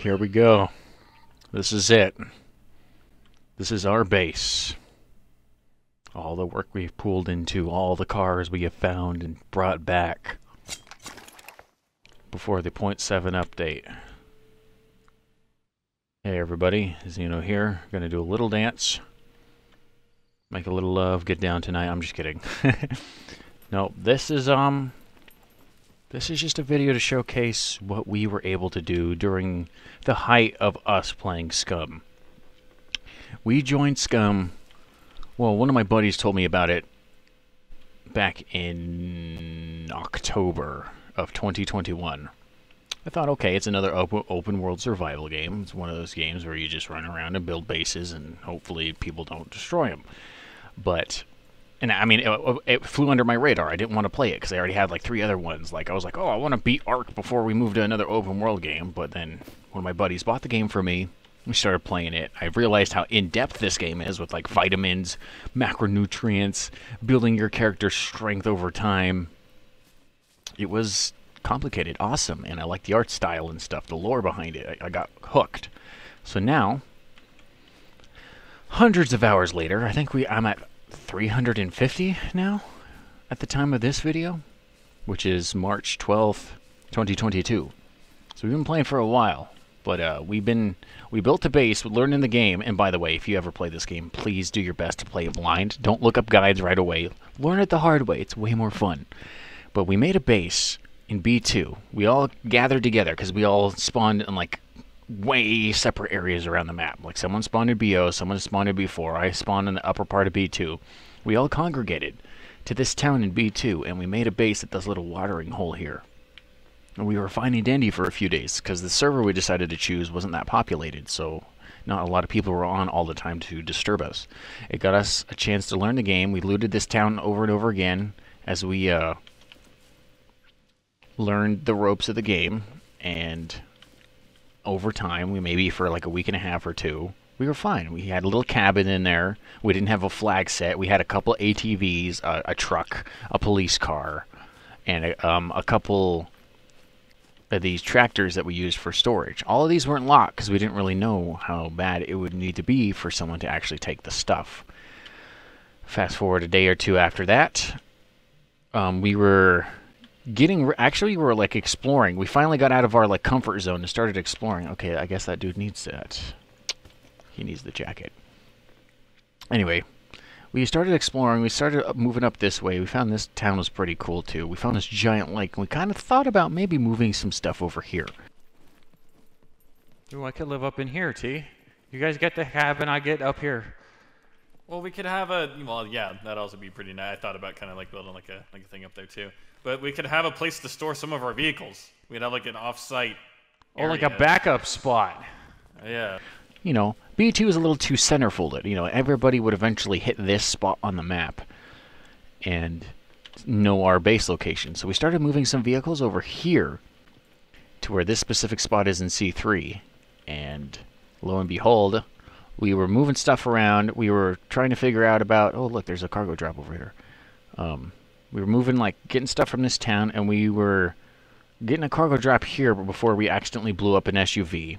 Here we go. This is it. This is our base. All the work we've pulled into, all the cars we have found and brought back before the .7 update. Hey everybody, Zeno here. Gonna do a little dance. Make a little love, get down tonight. I'm just kidding. No, this is just a video to showcase what we were able to do during the height of us playing SCUM. We joined SCUM, well, one of my buddies told me about it back in October of 2021. I thought, okay, it's another open world survival game. It's one of those games where you just run around and build bases and hopefully people don't destroy them. But, and I mean, it flew under my radar. I didn't want to play it because I already had like 3 other ones. Like, I was like, oh, I want to beat Ark before we move to another open world game. But then one of my buddies bought the game for me. We started playing it. I realized how in-depth this game is with like vitamins, macronutrients, building your character's strength over time. It was complicated, awesome, and I like the art style and stuff, the lore behind it. I got hooked. So now, hundreds of hours later, I think I'm at 350 now at the time of this video, which is March 12th, 2022. So we've been playing for a while, but we built a base, learning the game, and by the way, if you ever play this game, please do your best to play it blind. Don't look up guides right away. Learn it the hard way. It's way more fun. But we made a base in B2. We all gathered together because we all spawned in like way separate areas around the map. Like someone spawned in BO, someone spawned in B4, I spawned in the upper part of B2. We all congregated to this town in B2 and we made a base at this little watering hole here. And we were fine and dandy for a few days because the server we decided to choose wasn't that populated, so not a lot of people were on all the time to disturb us. It got us a chance to learn the game. We looted this town over and over again as we learned the ropes of the game, and over time, maybe for like a week and a half or 2, we were fine. We had a little cabin in there. We didn't have a flag set. We had a couple ATVs, a truck, a police car, and a couple of these tractors that we used for storage. All of these weren't locked because we didn't really know how bad it would need to be for someone to actually take the stuff. Fast forward a day or 2 after that, we were actually we were like exploring. We finally got out of our like comfort zone and started exploring. Okay, I guess that dude needs that. He needs the jacket. Anyway, we started exploring. We started moving up this way. We found this town was pretty cool too. We found this giant lake and we kind of thought about maybe moving some stuff over here. Ooh, I could live up in here, T. You guys get the cabin, I get up here. Well, we could have a, well, yeah, that'd also be pretty nice. I thought about kind of like building like a thing up there too. But we could have a place to store some of our vehicles. We'd have like an off-site area. Oh, like a backup spot. Yeah. You know, B2 is a little too center-folded. You know, everybody would eventually hit this spot on the map and know our base location. So we started moving some vehicles over here to where this specific spot is in C3. And lo and behold, we were moving stuff around. We were trying to figure out about, oh, look, there's a cargo drop over here. We were moving, like, getting stuff from this town, and we were getting a cargo drop here before we accidentally blew up an SUV.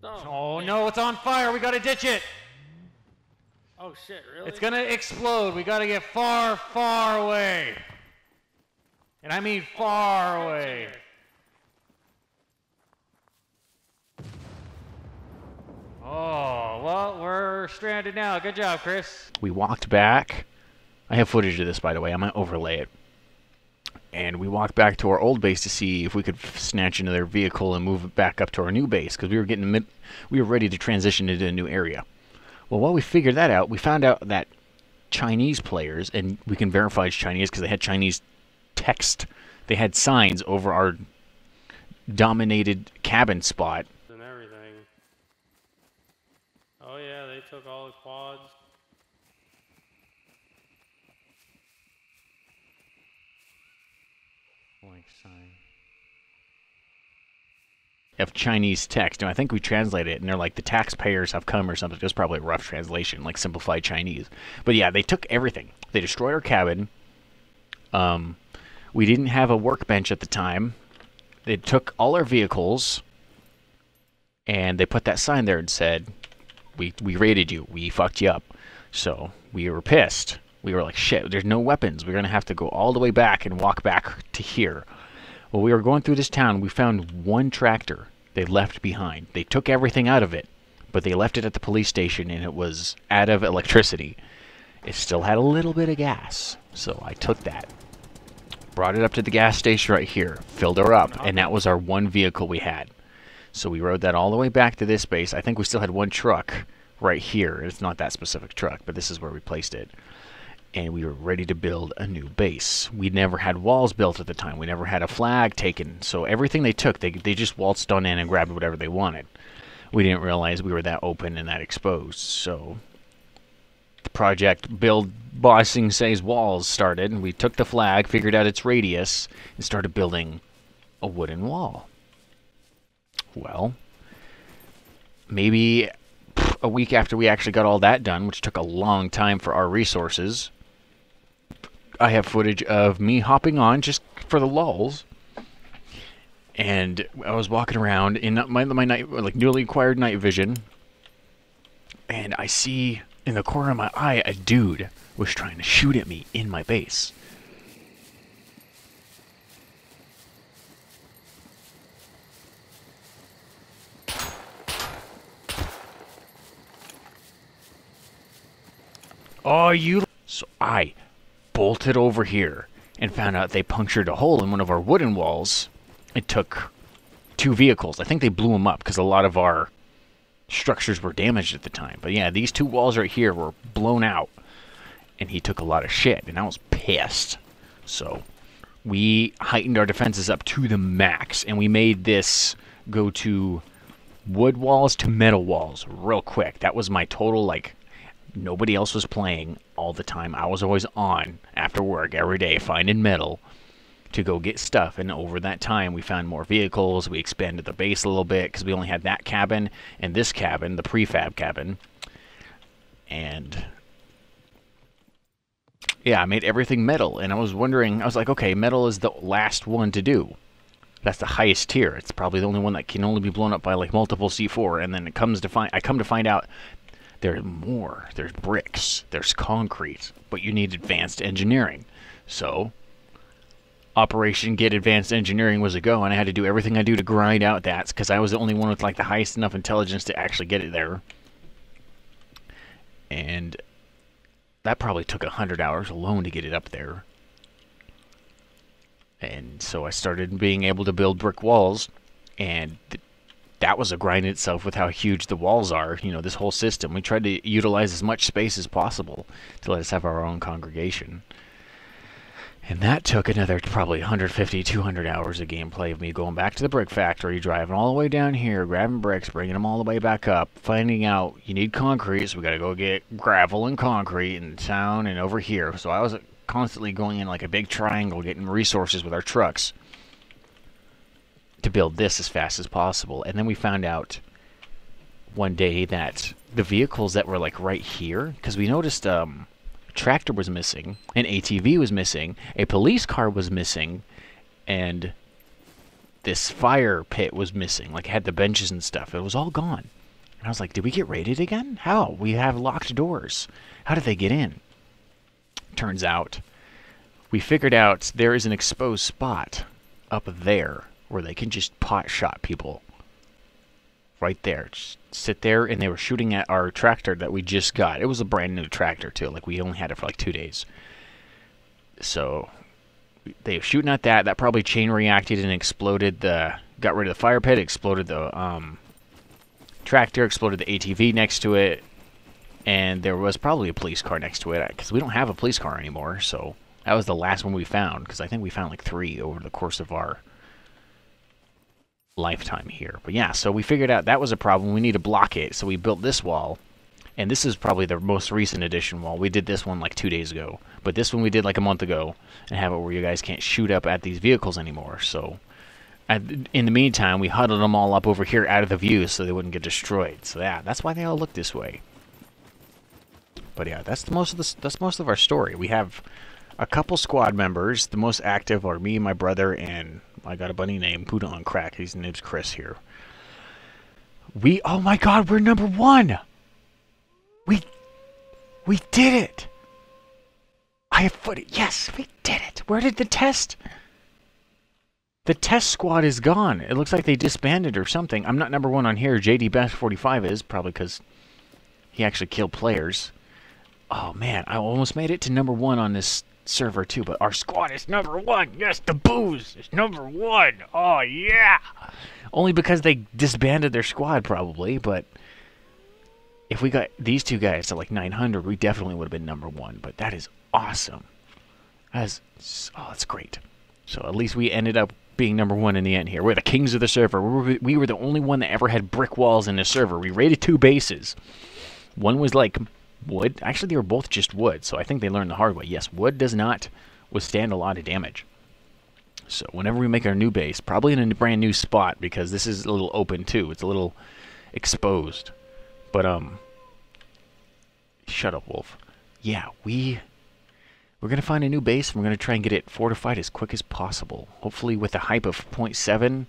Oh, no, it's on fire. We gotta ditch it. Oh, shit, really? It's gonna explode. We gotta get far, far away. And I mean far away. Oh, well, we're stranded now. Good job, Chris. We walked back. I have footage of this, by the way. I might overlay it. And we walked back to our old base to see if we could snatch another vehicle and move it back up to our new base, because we were ready to transition into a new area. Well, while we figured that out, we found out that Chinese players, and we can verify it's Chinese because they had Chinese text. They had signs over our dominated cabin spot. And everything. Oh yeah, they took all the quads. Blank sign. Of Chinese text, and I think we translated it, and they're like, the taxpayers have come or something. It was probably a rough translation, like simplified Chinese. But yeah, they took everything. They destroyed our cabin. We didn't have a workbench at the time. they took all our vehicles, and they put that sign there and said, we raided you. We fucked you up. So we were pissed. We were like, shit, there's no weapons. We're going to have to go all the way back and walk back to here. Well, we were going through this town. We found one tractor they left behind. They took everything out of it, but they left it at the police station, and it was out of electricity. It still had a little bit of gas. So I took that, brought it up to the gas station right here, filled her up, and that was our one vehicle we had. So we rode that all the way back to this base. I think we still had one truck right here. It's not that specific truck, but this is where we placed it. And we were ready to build a new base. We never had walls built at the time. We never had a flag taken. So everything they took, they just waltzed on in and grabbed whatever they wanted. We didn't realize we were that open and that exposed. So the project Build Bossing Say's Walls started, and we took the flag, figured out its radius, and started building a wooden wall. Well, maybe a week after we actually got all that done, which took a long time for our resources, I have footage of me hopping on just for the lulls, and I was walking around in my night, like newly acquired night vision, and I see in the corner of my eye a dude was trying to shoot at me in my base. Oh, you... So I bolted over here and found out they punctured a hole in one of our wooden walls. It took 2 vehicles. I think they blew them up because a lot of our structures were damaged at the time. But yeah, these 2 walls right here were blown out, and he took a lot of shit, and I was pissed. So we heightened our defenses up to the max, and we made this go to wood walls to metal walls real quick. That was my total, like... Nobody else was playing all the time. I was always on after work every day finding metal to go get stuff. And over that time, we found more vehicles. We expanded the base a little bit because we only had that cabin and this cabin, the prefab cabin. And yeah, I made everything metal. And I was wondering, I was like, okay, metal is the last one to do. That's the highest tier. It's probably the only one that can only be blown up by like multiple C4. And then I come to find out there's more. There's bricks. There's concrete. But you need advanced engineering. So, Operation Get Advanced Engineering was a go, and I had to do everything I do to grind out that, because I was the only one with like the highest enough intelligence to actually get it there. And that probably took 100 hours alone to get it up there. And so I started being able to build brick walls, and that was a grind in itself with how huge the walls are. You know, this whole system. We tried to utilize as much space as possible to let us have our own congregation. And that took another probably 150, 200 hours of gameplay of me going back to the brick factory, driving all the way down here, grabbing bricks, bringing them all the way back up, finding out you need concrete, so we got to go get gravel and concrete in town and over here. So I was constantly going in like a big triangle, getting resources with our trucks to build this as fast as possible. And then we found out one day that the vehicles that were like right here, because we noticed a tractor was missing, an ATV was missing, a police car was missing, and this fire pit was missing. Like it had the benches and stuff. It was all gone. And I was like, did we get raided again? How? We have locked doors. How did they get in? Turns out we figured out there is an exposed spot up there where they can just pot shot people. Right there. Just sit there, and they were shooting at our tractor that we just got. It was a brand new tractor, too. Like, we only had it for like 2 days. So, they were shooting at that. That probably chain reacted and exploded the... Got rid of the fire pit, exploded the tractor, exploded the ATV next to it, and there was probably a police car next to it, because we don't have a police car anymore, so that was the last one we found, because I think we found like 3 over the course of our lifetime here. But yeah, so we figured out that was a problem. We need to block it, so we built this wall, and this is probably the most recent edition wall. We did this one like 2 days ago, but this one we did like a month ago, and have it where you guys can't shoot up at these vehicles anymore. So in the meantime, we huddled them all up over here out of the view so they wouldn't get destroyed. So yeah, that's why they all look this way. But yeah, that's most of our story. We have a couple squad members. The most active are me, my brother, and I got a bunny named Buddha on crack. His name's Chris here. Oh my God, we're number 1. We did it. I have footage. Yes, we did it. Where did the test? The test squad is gone. It looks like they disbanded or something. I'm not number 1 on here. JD Bash 45 is, probably because he actually killed players. Oh man, I almost made it to number 1 on this server too, but our squad is number 1. Yes, the booze is number 1. Oh yeah. Only because they disbanded their squad probably, but if we got these two guys to like 900, we definitely would have been number 1, but that is awesome. That's great. So at least we ended up being number 1 in the end here. We're the kings of the server. We were the only one that ever had brick walls in the server. We raided 2 bases. One was like wood. Actually, they were both just wood, so I think they learned the hard way. Yes, wood does not withstand a lot of damage. So whenever we make our new base, probably in a brand new spot, because this is a little open too. It's a little exposed. But, shut up, Wolf. Yeah, we're going to find a new base, and we're going to try and get it fortified as quick as possible. Hopefully with the hype of 0.7,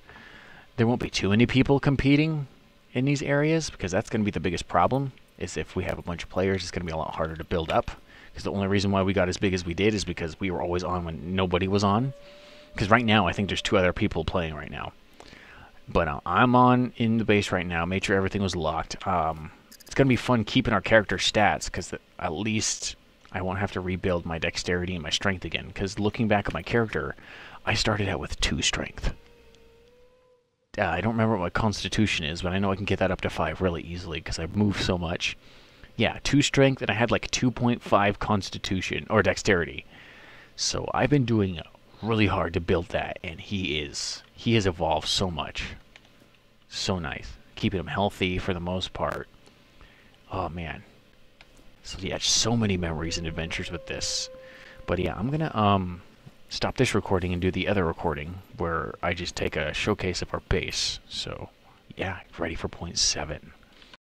there won't be too many people competing in these areas, because that's going to be the biggest problem, is if we have a bunch of players, it's going to be a lot harder to build up. Because the only reason why we got as big as we did is because we were always on when nobody was on. Because right now, I think there's 2 other people playing right now. But I'm on in the base right now, made sure everything was locked. It's going to be fun keeping our character stats, because at least I won't have to rebuild my dexterity and my strength again. Because looking back at my character, I started out with 2 strength. I don't remember what my constitution is, but I know I can get that up to 5 really easily, because I move so much. Yeah, 2 strength, and I had like 2.5 constitution, or dexterity. So I've been doing really hard to build that, and he has evolved so much. So nice. Keeping him healthy for the most part. Oh man. So yeah, so many memories and adventures with this. But yeah, I'm gonna stop this recording and do the other recording where I just take a showcase of our base. So yeah, ready for 0.7.